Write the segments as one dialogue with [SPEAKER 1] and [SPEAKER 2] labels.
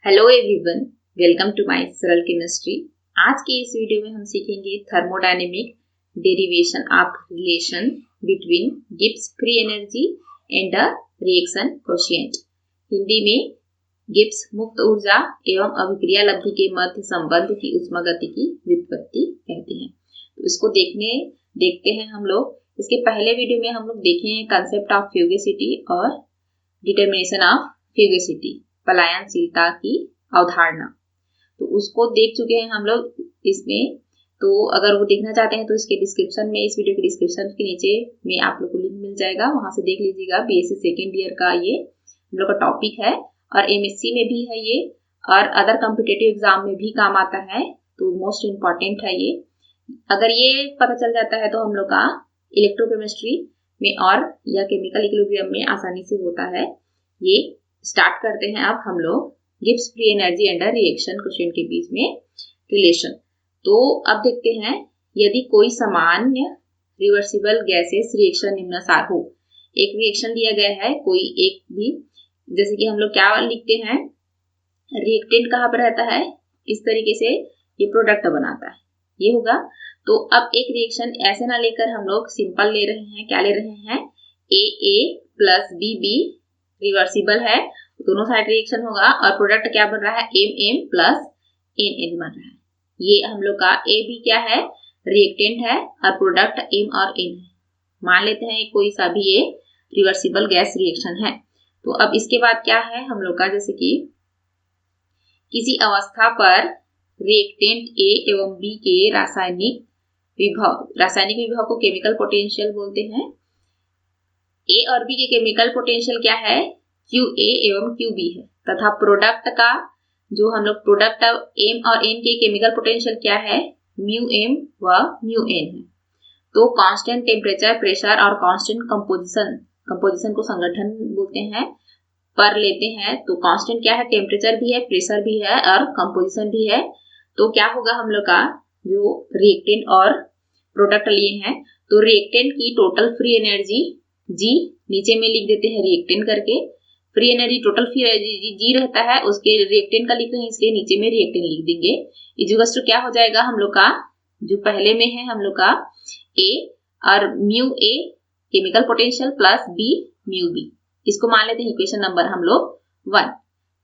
[SPEAKER 1] Hello everyone, welcome to my Saral chemistry. आज की इस वीडियो में हम सीखेंगे thermodynamic derivation of relation between Gibbs free energy and the reaction coefficient. Hindi में गिब्स मुक्त ऊर्जा एवं अभिक्रिया लब्धि के मध्य संबंध की उष्मागतिकी व्युत्पत्ति कहते हैं। तो इसको देखते हैं हम लोग। इसके पहले वीडियो में हम लोग देखे हैं कंसेप्ट ऑफ फ्यूगेसिटी और डिटर्मिनेशन ऑफ फ्यूगेसिटी, पलायनशीलता की अवधारणा। तो उसको देख चुके हैं हम लोग इसमें। तो अगर वो देखना चाहते हैं तो इसके डिस्क्रिप्शन में, इस वीडियो के डिस्क्रिप्शन के नीचे में आप लोग को लिंक मिल जाएगा, वहां से देख लीजिएगा। बीएससी सेकेंड ईयर का ये हम लोग का टॉपिक है और एमएससी में भी है ये, और अदर कॉम्पिटिटिव एग्जाम में भी काम आता है। तो मोस्ट इम्पॉर्टेंट है ये। अगर ये पता चल जाता है तो हम लोग का इलेक्ट्रोकेमिस्ट्री में और या केमिकल इक्विलिब्रियम में आसानी से होता है। ये स्टार्ट करते हैं अब हम लोग Gibbs free energy and reaction coefficient के बीच में रिलेशन। तो अब देखते हैं, यदि कोई सामान्य रिवर्सिबल गैसेस रिएक्शन निम्नानुसार हो। एक रिएक्शन दिया गया है, कोई एक भी, जैसे कि हम लोग क्या लिखते हैं, रिएक्टेंट कहाँ पर रहता है, इस तरीके से ये प्रोडक्ट बनाता है, ये होगा। तो अब एक रिएक्शन ऐसे ना लेकर हम लोग सिंपल ले रहे हैं। क्या ले रहे हैं, ए प्लस बी रिवर्सिबल है, दोनों साइड रिएक्शन होगा, और प्रोडक्ट क्या बन रहा है, एम प्लस एन बन रहा है। ये हम लोग का ए भी क्या है, रिएक्टेंट है, और प्रोडक्ट एम और एन है। मान लेते हैं कोई सा भी ये रिवर्सिबल गैस रिएक्शन है। तो अब इसके बाद क्या है हम लोग का, जैसे कि किसी अवस्था पर रिएक्टेंट ए एवं बी के रासायनिक विभव को केमिकल पोटेंशियल बोलते हैं। ए और बी के केमिकल पोटेंशियल क्या है, QA एवं QB है, तथा प्रोडक्ट का जो हम लोग प्रोडक्ट एम और एन के केमिकल पोटेंशियल क्या है, μm व μn है। तो कांस्टेंट टेम्परेचर, प्रेशर और कांस्टेंट कंपोजिशन को संगठन बोलते हैं, पर लेते हैं। तो कांस्टेंट क्या है, टेम्परेचर भी है, प्रेशर भी है और कंपोजिशन भी है। तो क्या होगा हम लोग का, जो रिएक्टेंट और प्रोडक्ट लिए हैं, तो रिएक्टेंट की टोटल फ्री एनर्जी जी, नीचे में लिख देते हैं रिएक्टेंट करके। Free energy total free energy G रहता है, उसके रिएक्टेंट का लिख रहे हैं इसलिए नीचे में रिएक्टेंट लिख देंगे। इक्वल्स टू क्या हो जाएगा हम लोग का, जो पहले में है हम लोग का ए और mu A chemical potential plus B mu B, इसको मान लेते हैं इक्वेशन नंबर हम लोग 1।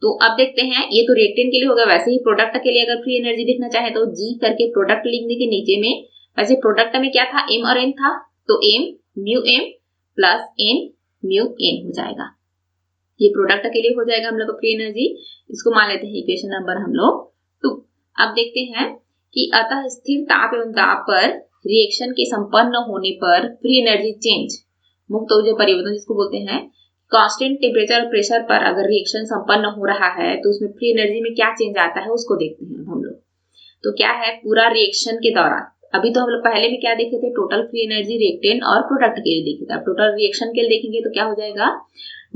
[SPEAKER 1] तो अब देखते हैं, ये तो रिएक्टेंट के लिए होगा। वैसे ही प्रोडक्ट के लिए अगर फ्री एनर्जी देखना चाहे तो जी करके प्रोडक्ट लिख देंगे नीचे में। वैसे प्रोडक्ट में क्या था, एम और एन था, तो M mu M plus N mu N हो जाएगा। ये प्रोडक्ट के लिए हो जाएगा हम लोग का फ्री एनर्जी। इसको मान लेते हैं इक्वेशन नंबर हम लोग 2। अब देखते हैं कि अतः स्थिर ताप एवं दाब पर रिएक्शन के संपन्न होने पर फ्री एनर्जी चेंज, मुक्त ऊर्जा परिवर्तन जिसको बोलते हैं, कांस्टेंट टेम्परेचर और प्रेशर पर अगर रिएक्शन संपन्न हो रहा है तो उसमें फ्री एनर्जी में क्या चेंज आता है उसको देखते हैं हम लोग। तो क्या है, पूरा रिएक्शन के दौरान, अभी तो हम लोग पहले में क्या देखे थे, टोटल फ्री एनर्जी रिएक्टेंट और प्रोडक्ट के लिए देखे थे। अब टोटल रिएक्शन के लिए देखेंगे तो क्या हो जाएगा,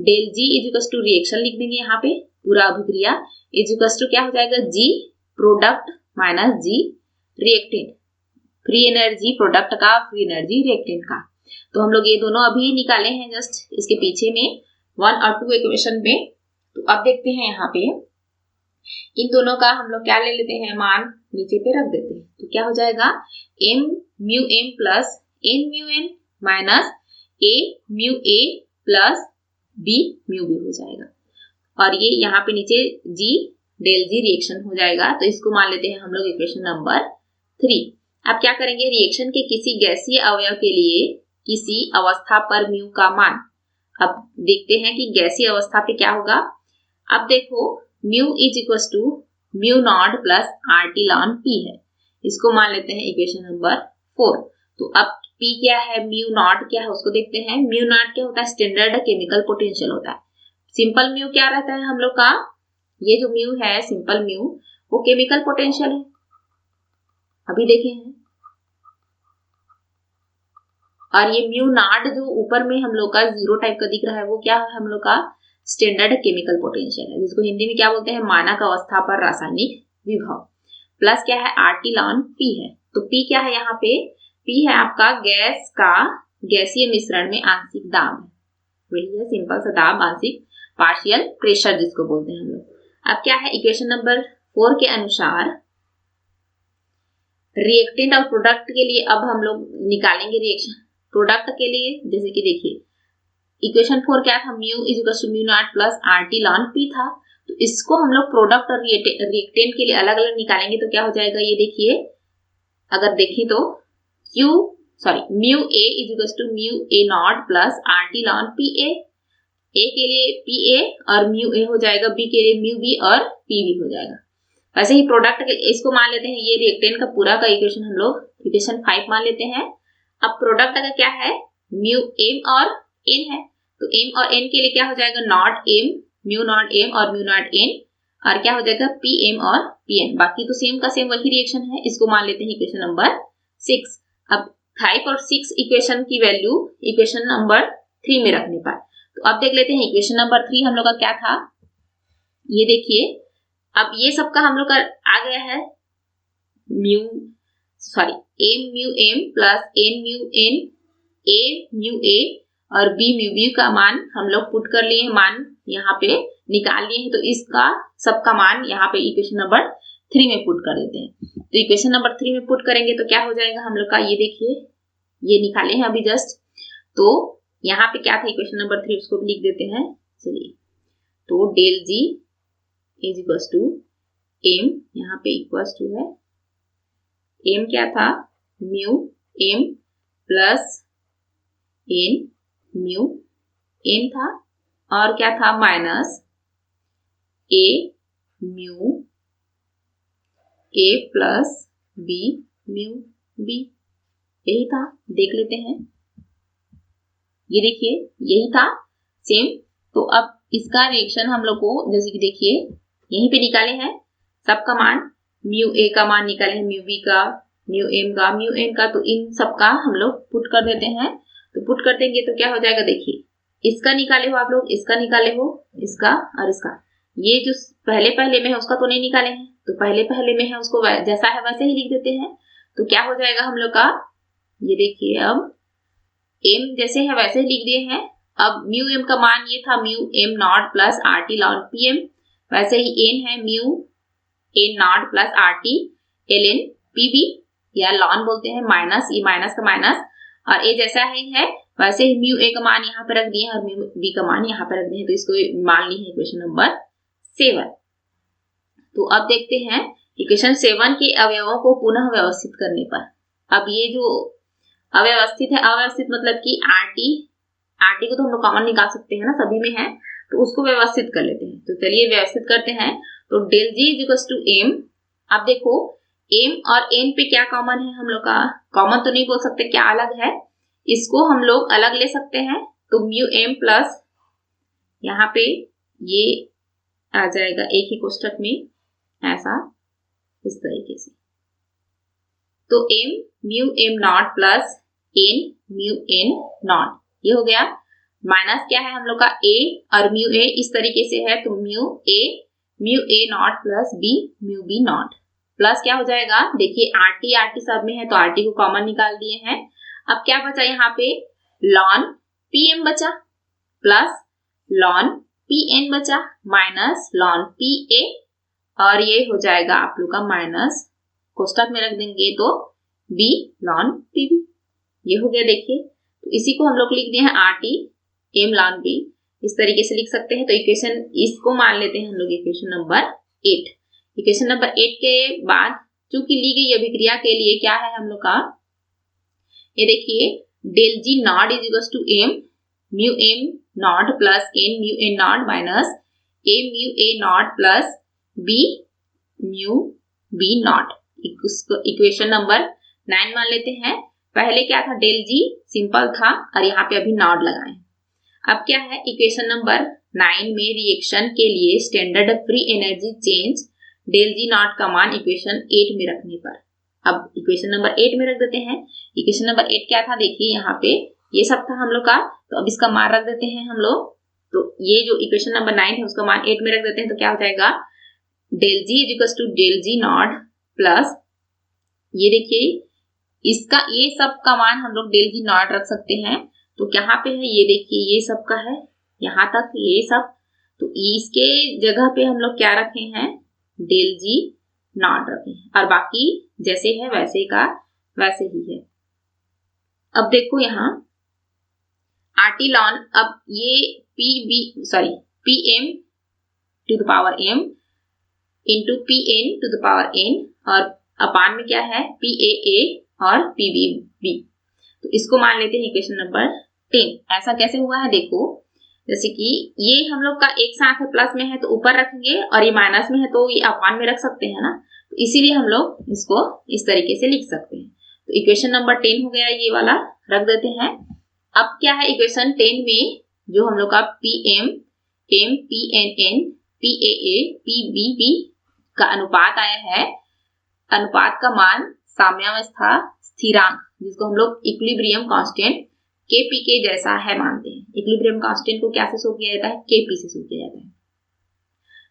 [SPEAKER 1] del G equals to reaction लिख देंगे यहाँ पे, पूरा अभिक्रिया इक्वल्स टू क्या हो जाएगा, जी प्रोडक्ट माइनस जी रिएक्टेंट, फ्री एनर्जी प्रोडक्ट का, फ्री एनर्जी रिएक्टेंट का। तो हम लोग ये दोनों अभी निकाले हैं जस्ट इसके पीछे में 1 और 2 इक्वेशन में। तो अब देखते हैं यहाँ पे इन दोनों का हम लोग क्या ले लेते हैं, मान नीचे पे रख देते हैं। तो क्या हो जाएगा, M mu M plus N mu N minus A mu A plus B mu B हो जाएगा, और ये यहाँ पे नीचे जी डेल जी रिएक्शन हो जाएगा। तो इसको मान लेते हैं हम लोग इक्वेशन नंबर 3। अब क्या करेंगे, रिएक्शन के किसी गैसीय अवयव के लिए किसी अवस्था पर म्यू का मान। अब देखते हैं कि गैसीय अवस्था पे क्या होगा। अब देखो, mu is equal to mu naught plus RT ln P है, इसको मान लेते हैं इक्वेशन नंबर 4। तो अब P क्या है, म्यू नॉट क्या है उसको देखते हैं। म्यू नॉट क्या होता है, स्टैंडर्ड केमिकल पोटेंशियल होता है। सिंपल म्यू क्या रहता है हम लोग का, ये जो म्यू है सिंपल म्यू, वो केमिकल पोटेंशियल है, अभी देखे हैं। और ये म्यू नॉट जो ऊपर में हम लोग का जीरो टाइप का दिख रहा है, वो क्या है हम लोग का स्टैंडर्ड केमिकल पोटेंशियल है, जिसको हिंदी में क्या बोलते हैं, मानक अवस्था पर रासायनिक विभव। प्लस क्या है, RT ln P है। तो P क्या है यहाँ पे, P है आपका गैस का गैसीय मिश्रण में आंशिक दाब है, वही है सिंपल सा दाब, आंशिक पार्शियल प्रेशर जिसको बोलते हैं हम लोग। अब क्या है, इक्वेशन नंबर 4 के अनुसार रिएक्टेंट और प्रोडक्ट के लिए अब हम लोग निकालेंगे रिएक्शन। प्रोडक्ट के लिए जैसे कि देखिए इक्वेशन 4 क्या था, mu is equal to mu naught plus RT ln P था। तो इसको हम लोग प्रोडक्ट और रिएक्टेंट के लिए अलग अलग निकालेंगे तो क्या हो जाएगा, ये देखिए अगर देखें तो mu A is equal to mu A naught plus RT ln PA। A के लिए PA और म्यू A हो जाएगा, B के लिए म्यू B और PB हो जाएगा। वैसे ही प्रोडक्ट के इसको मान लेते हैं, ये रिएक्टेंट का पूरा का इक्वेशन हम लोग इक्वेशन 5 मान लेते हैं। अब प्रोडक्ट का क्या है, म्यू M और N है, तो M और N के लिए क्या हो जाएगा, not M mu naught M और म्यू नॉट N, और क्या हो जाएगा PM और PN। बाकी तो सेम का सेम वही रिएक्शन है, इसको मान लेते हैं इक्वेशन नंबर 6। अब 5 और 6 इक्वेशन की वैल्यू इक्वेशन नंबर 3 में रखने पर, तो अब देख लेते हैं इक्वेशन नंबर 3 हम लोग का क्या था। ये देखिए अब ये सबका हम लोग का आ गया है M mu M plus N mu N, A mu A और B म्यू B का मान हम लोग पुट कर लिए हैं, मान यहाँ पे निकाल लिए हैं। तो इसका सबका मान यहाँ पे इक्वेशन नंबर 3 में पुट कर देते हैं। तो इक्वेशन नंबर 3 में पुट करेंगे तो क्या हो जाएगा हम लोग का, ये देखिए ये निकाले हैं अभी जस्ट। तो यहाँ पे क्या था इक्वेशन नंबर 3, उसको भी लिख देते हैं। चलिए तो del G is equal to M, यहाँ पे इक्वल टू है M क्या था, mu M plus N mu N था, और क्या था minus A mu A plus B mu B, यही था। देख लेते हैं, ये देखिए यही था सेम। तो अब इसका रिएक्शन हम लोग को जैसे कि देखिए यहीं पे निकाले हैं, सबका मान म्यू A का मान निकाले हैं, म्यू B का, म्यू M का, म्यू N का, तो इन सबका हम लोग पुट कर देते हैं। तो पुट कर देंगे तो क्या हो जाएगा, देखिए इसका निकाले हो आप लोग, इसका निकाले हो, इसका और इसका, ये जो पहले में है उसका तो नहीं निकाले हैं, तो पहले में है उसको जैसा है वैसे ही लिख देते हैं। तो क्या हो जाएगा हम लोग का, ये देखिए अब M जैसे है वैसे ही लिख दिए हैं। अब म्यू M का मान ये था mu M naught plus RT ln PM, वैसे ही N है mu N not plus RT ln PB, या लॉन बोलते हैं माइनस, ये माइनस का माइनस, और A जैसा है वैसे ही म्यू A का मान यहाँ पे रख दिए हैं और म्यू B का मान यहाँ पे रख दिए हैं। तो इसको मान ली है इक्वेशन नंबर 7। तो अब देखते हैं इक्वेशन 7 के अवयवों को पुनः व्यवस्थित करने पर। अब ये जो अव्यवस्थित है, अव्यवस्थित मतलब कि RT को तो हम लोग कॉमन निकाल सकते हैं ना, सभी में है, तो उसको व्यवस्थित कर लेते हैं। तो चलिए व्यवस्थित करते हैं। तो del G is equal to M। अब देखो M और N पे क्या कॉमन है हम लोग का, कॉमन तो नहीं बोल सकते, क्या अलग है, इसको हम लोग अलग ले सकते हैं। तो म्यू M प्लस यहाँ पे ये आ जाएगा एक ही कोष्ठक में, ऐसा इस तरीके से। तो M mu M naught plus N mu N not, ये हो गया। माइनस क्या है हम लोग का A और म्यू A इस तरीके से है, तो mu A naught plus B mu B not, plus क्या हो जाएगा, देखिए RT सब में है तो RT को कॉमन निकाल दिए हैं। अब क्या बचा यहाँ पे, ln PM बचा, प्लस ln PN बचा, माइनस ln PA, और ये हो जाएगा आप लोग का माइनस, कोष्ठक में रख देंगे तो B ln PB, ये हो गया। देखिए तो इसी को हम लोग लिख दिए हैं RT M ln B, इस तरीके से लिख सकते हैं। तो इक्वेशन इसको मान लेते हैं हम लोग इक्वेशन नंबर 8। इक्वेशन नंबर 8 के बाद चूंकि ली गई अभिक्रिया के लिए क्या है हम लोग का, ये देखिए del G naught is equal to M mu M naught plus N mu N naught minus A mu A naught plus B mu B naught. Equation number 9 मान लेते हैं। पहले क्या था, डेल G सिंपल था और यहाँ पे अभी नॉट लगाए। अब क्या है, इक्वेशन नंबर 9 में रिएक्शन के लिए standard free energy change del G naught का मान इक्वेशन 8 में रखने पर, अब इक्वेशन नंबर 8 में रख देते हैं। इक्वेशन नंबर 8 क्या था, देखिए यहाँ पे ये सब था हम लोग का, तो अब इसका मान रख देते हैं हम लोग। तो ये जो इक्वेशन नंबर 9 है उसका मान 8 में रख देते हैं। तो क्या हो जाएगा, del G is equal to del G naught plus, ये देखिए इसका ये सब का मान हम लोग डेल G नॉट रख सकते हैं। तो कहाँ पे है, ये देखिए ये सब का है यहाँ तक ये सब, तो इसके जगह पे हम लोग क्या रखे हैं, डेल जी नॉट रखे हैं, और बाकी जैसे है वैसे का वैसे ही है। अब देखो यहाँ आरटी लॉन, अब ये P M to the power m into P N to the power n, और अपान में क्या है पी ए और पी बी। तो इसको मान लेते हैं इक्वेशन नंबर 10। ऐसा कैसे हुआ है देखो, जैसे कि ये हम लोग का एक साथ है, प्लस में है तो ऊपर रखेंगे, और ये माइनस में है तो ये अपान में रख सकते हैं ना, तो इसीलिए हम लोग इसको इस तरीके से लिख सकते हैं। तो इक्वेशन नंबर 10 हो गया, ये वाला रख देते हैं। अब क्या है इक्वेशन 10 में, जो हम लोग का P M P N N P A P B का अनुपात आया है, अनुपात का मान साम्यावस्था स्थिरांक, जिसको हम लोग इक्विलिब्रियम कांस्टेंट Kp के जैसा है मानते हैं। इक्विलिब्रियम कांस्टेंट को क्या से शो किया जाता है, Kp से शो किया जाता है।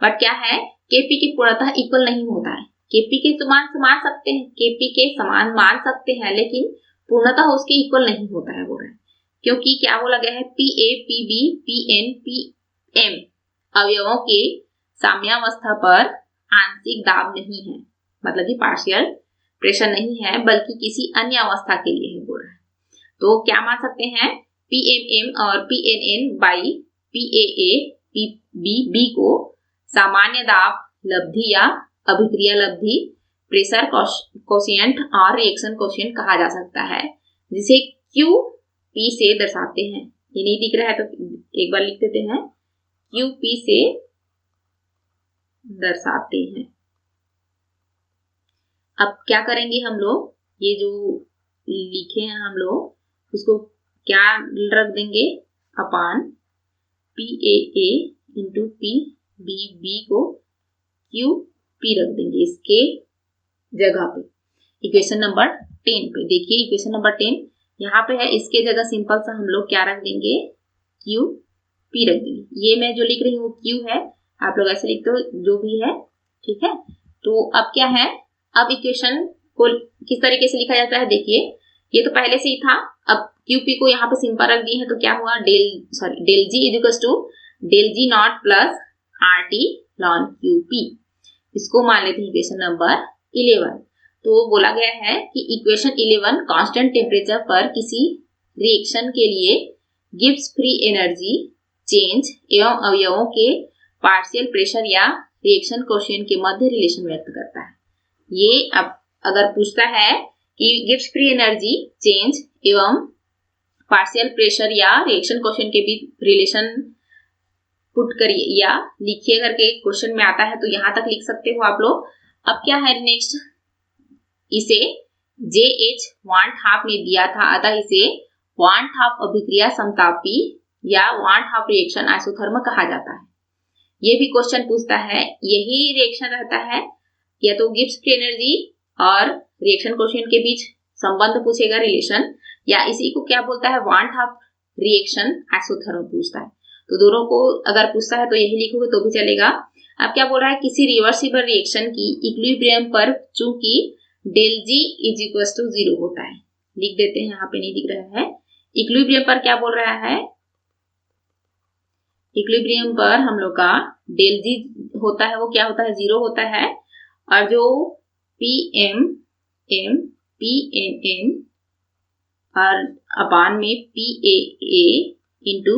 [SPEAKER 1] बट क्या है, Kp के पूर्णतः इक्वल नहीं होता है। Kp के समान मान सकते हैं, Kp के समान मान सकते हैं, लेकिन पूर्णतः उसके इक्वल नहीं होता है बोल रहे हैं, क्योंकि क्या बोला गया है, Pa, Pb, Pn, Pm अवयवों के साम्यावस्था पर आंशिक दाब नहीं है, मतलब कि पार्शियल प्रेशर नहीं है, बल्कि किसी अन्य अवस्था के लिए है बोल रहा है। तो क्या मान सकते हैं, PMM और PNN बाई PAA PBB को सामान्य दाब लब्धि या अभिक्रिया लब्धि, प्रेशर कोशिएंट और रिएक्शन कोशिएंट कहा जा सकता है, जिसे QP से दर्शाते हैं। ये नहीं दिख रहा है तो एक बार लिख देते हैं, QP से दर्शाते हैं। अब क्या करेंगे हम लोग, ये जो लिखे हैं हम लोग उसको क्या रख देंगे, अपान PAA इंटू PBB को QP रख देंगे इसके जगह पे, इक्वेशन नंबर 10 पे। देखिए इक्वेशन नंबर 10 यहाँ पे है, इसके जगह सिंपल सा हम लोग क्या रख देंगे, QP रख देंगे। ये मैं जो लिख रही हूँ Q है, आप लोग ऐसे लिखते हो जो भी है, ठीक है। तो अब क्या है, अब इक्वेशन को किस तरीके से लिखा जाता है, देखिए ये तो पहले से ही था, अब QP को यहाँ पे सिंपल रख दिए हैं, तो क्या हुआ, del G is equal to del G naught plus RT ln QP। इसको मान लेते हैं इक्वेशन नंबर 11। तो बोला गया है कि इक्वेशन 11 कांस्टेंट टेम्परेचर पर किसी रिएक्शन के लिए गिब्स फ्री एनर्जी चेंज एवं अवयवों के पार्शियल प्रेशर या रिएक्शन कोशिएंट के मध्य रिलेशन व्यक्त करता है। ये अब अगर पूछता है कि गिब्स फ्री एनर्जी चेंज एवं पार्शियल प्रेशर या रिएक्शन कोशिएंट के बीच रिलेशन पुट करिए या लिखिए करके क्वेश्चन में आता है, तो यहां तक लिख सकते हो आप लोग। अब क्या है नेक्स्ट, इसे JH 1/2 में दिया था, अतः इसे 1/2 अभिक्रिया समतापी या 1/2 रिएक्शन आइसोथर्मल कहा जाता है। ये भी क्वेश्चन पूछता है, यही रिएक्शन रहता है, या तो गिब्स फ्री एनर्जी और रिएक्शन कोशिएंट के बीच संबंध पूछेगा, रिलेशन, या इसी को क्या बोलता है 1/2 रिएक्शन आइसोथर्मल पूछता है। तो दोनों को अगर पूछता है तो यही लिखोगे तो भी चलेगा। अब क्या बोल रहा है, किसी रिवर्सिबल रिएक्शन की इक्विलिब्रियम पर चूंकि del G is equal to 0 होता है, लिख देते हैं, यहाँ पे नहीं दिख रहा है। इक्विलिब्रियम पर क्या बोल रहा है, इक्विलिब्रियम पर हम लोग का डेल जी होता है, वो क्या होता है, 0 होता है, और जो PMM PNN और अपान में PAA इंटू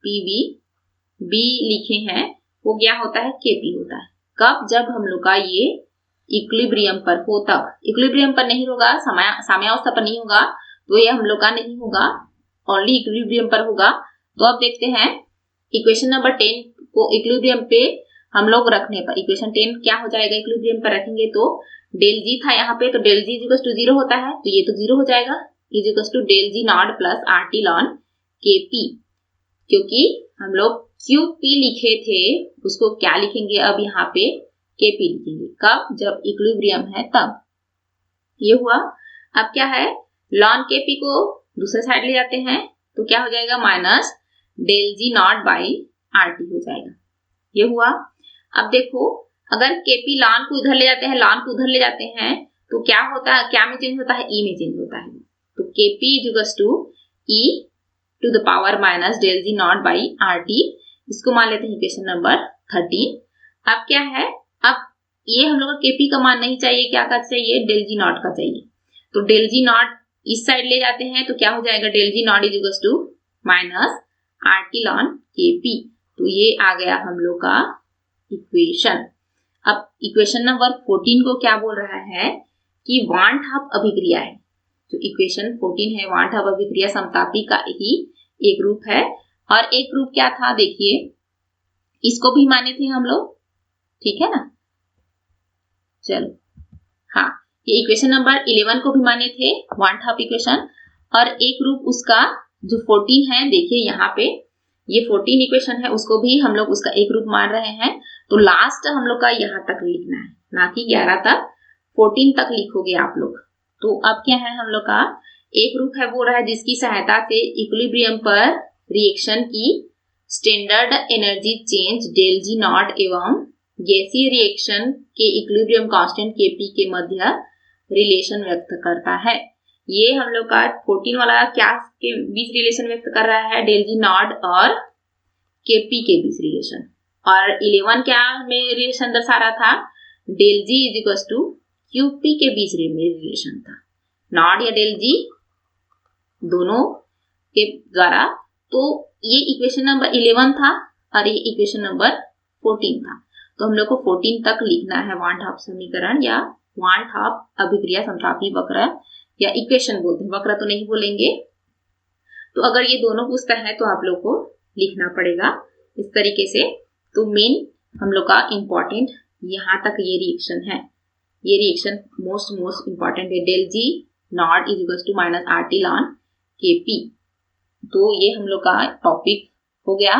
[SPEAKER 1] PBB लिखे हैं, वो क्या होता है, KP होता है। कब, जब हम लोग का ये इक्विलिब्रियम पर हो, तब। इक्विलिब्रियम पर नहीं होगा, साम्यावस्था पर नहीं होगा, तो ये हम लोग का नहीं होगा, ओनली इक्विलिब्रियम पर होगा। तो अब देखते हैं इक्वेशन नंबर 10 को इक्विलिब्रियम पे हम लोग रखने पर, इक्वेशन 10 क्या हो जाएगा, इक्विलिब्रियम पर रखेंगे तो डेल जी था यहाँ पे, तो डेल जी इक्वल टू 0 होता है, तो ये तो 0 हो जाएगा, is equal to del G naught plus RT ln KP। क्योंकि हम लोग QP लिखे थे, उसको क्या लिखेंगे, अब यहाँ पे KP लिखेंगे, कब, जब इक्विलिब्रियम है तब। ये हुआ। अब क्या है, ln KP को दूसरे साइड ले जाते हैं, तो क्या हो जाएगा, minus del G naught by RT हो जाएगा। ये हुआ। अब देखो, अगर KP ln को इधर ले जाते हैं, ln को उधर ले जाते हैं, तो क्या होता है, क्या में चेंज होता है, E में चेंज होता है। तो KP is equal to E to the power minus del G naught by RT। इसको मान लेते हैं इक्वेशन नंबर 13। अब क्या है, अब ये हम लोग का केपी का मान नहीं चाहिए, क्या का चाहिए, डेल जी नॉट का चाहिए। तो डेल जी नॉट इस साइड ले जाते हैं तो क्या हो जाएगा, del G naught is equal to minus RT ln KP. तो ये आ गया हम लोग का इक्वेशन। अब इक्वेशन नंबर 14 को क्या बोल रहा है कि वान हाफ अभिक्रिया है। तो इक्वेशन 14 है वान हाफ अभिक्रिया समतापी का ही एक रूप है। और एक रूप क्या था, देखिए इसको भी माने थे हम लोग, ठीक है ना। चलो हाँ, ये इक्वेशन नंबर 11 को भी माने थे वान हाफ इक्वेशन। और एक रूप उसका जो 14 है, देखिए यहाँ पे ये 14 इक्वेशन है, उसको भी हम लोग उसका एक रूप मान रहे हैं। तो लास्ट हम लोग का यहाँ तक लिखना है, ना कि 11 तक, 14 तक लिखोगे आप लोग। तो अब क्या है, हम लोग का एक रूप है वो रहा है जिसकी सहायता से इक्विलिब्रियम पर रिएक्शन की standard energy change del G naught एवं गैसीय रिएक्शन के इक्विलिब्रियम कांस्टेंट केपी के मध्य रिलेशन व्यक्त करता है। ये हम लोग का 14 वाला क्या के बीच रिलेशन व्यक्त कर रहा है, डेल जी नॉट और केपी के बीच रिलेशन। और 11 क्या में रिलेशन दर्शा रहा था, del G is equal to QP के बीच रिलेशन था, नॉट या डेल जी दोनों के द्वारा। तो ये इक्वेशन नंबर 11 था और ये इक्वेशन नंबर 14 था। तो हम लोग को 14 तक लिखना है वान हाफ समीकरण या वान हाफ अभिक्रिया समतापी वक्र, या इक्वेशन बोलते हैं, वक्र तो नहीं बोलेंगे। तो अगर ये दोनों पूछता है तो आप लोग को लिखना पड़ेगा इस तरीके से। तो मेन हम लोग का इम्पोर्टेंट यहाँ तक ये रिएक्शन है, ये रिएक्शन मोस्ट इम्पोर्टेंट है, del G naught is equal to minus R T ln K P. तो ये हम लोग का टॉपिक हो गया।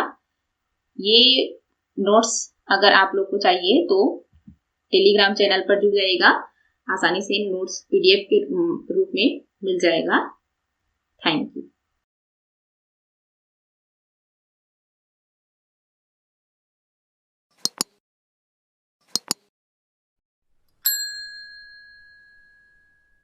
[SPEAKER 1] ये नोट्स अगर आप लोग को चाहिए तो टेलीग्राम चैनल पर जुड़ जाइएगा, आसानी से नोट्स पीडीएफ के रूप में मिल जाएगा। Thank you.